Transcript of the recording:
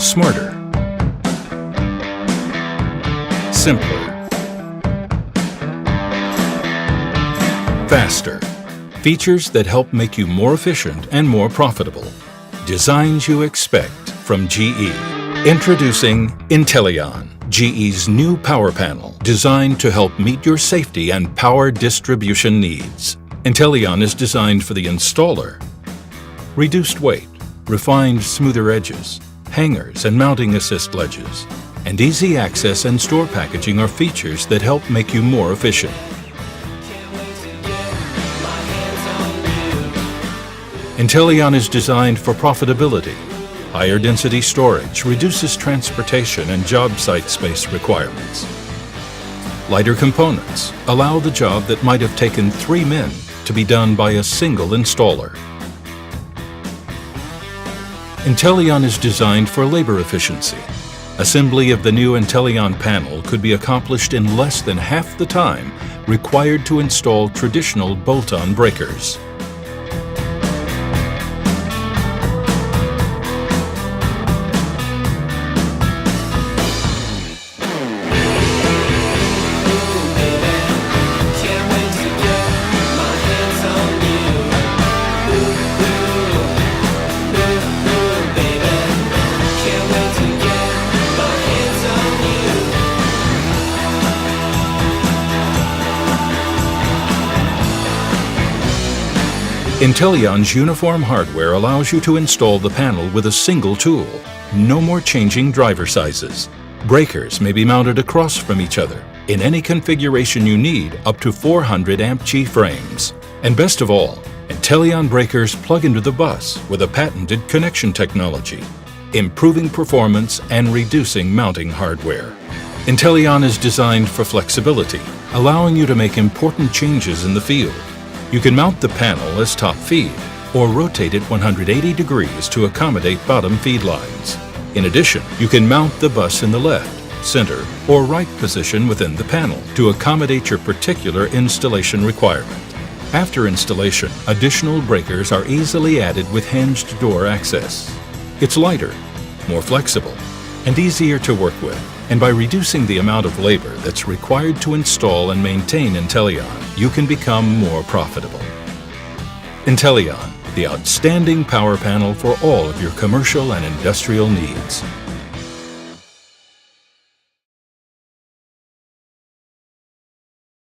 Smarter. Simpler. Faster. Features that help make you more efficient and more profitable. Designs you expect from GE. Introducing EntellEon, GE's new power panel designed to help meet your safety and power distribution needs. EntellEon is designed for the installer. Reduced weight, refined smoother edges, hangers and mounting assist ledges, and easy access and store packaging are features that help make you more efficient. EntellEon is designed for profitability. Higher density storage reduces transportation and job site space requirements. Lighter components allow the job that might have taken 3 men to be done by a single installer. EntellEon is designed for labor efficiency. Assembly of the new EntellEon panel could be accomplished in less than half the time required to install traditional bolt-on breakers. EntellEon's uniform hardware allows you to install the panel with a single tool. No more changing driver sizes. Breakers may be mounted across from each other in any configuration you need, up to 400 amp G frames. And best of all, EntellEon breakers plug into the bus with a patented connection technology, improving performance and reducing mounting hardware. EntellEon is designed for flexibility, allowing you to make important changes in the field. You can mount the panel as top feed or rotate it 180 degrees to accommodate bottom feed lines. In addition, you can mount the bus in the left, center, or right position within the panel to accommodate your particular installation requirement. After installation, additional breakers are easily added with hinged door access. It's lighter, more flexible, and easier to work with. And by reducing the amount of labor that's required to install and maintain EntellEon, you can become more profitable. EntellEon, the outstanding power panel for all of your commercial and industrial needs.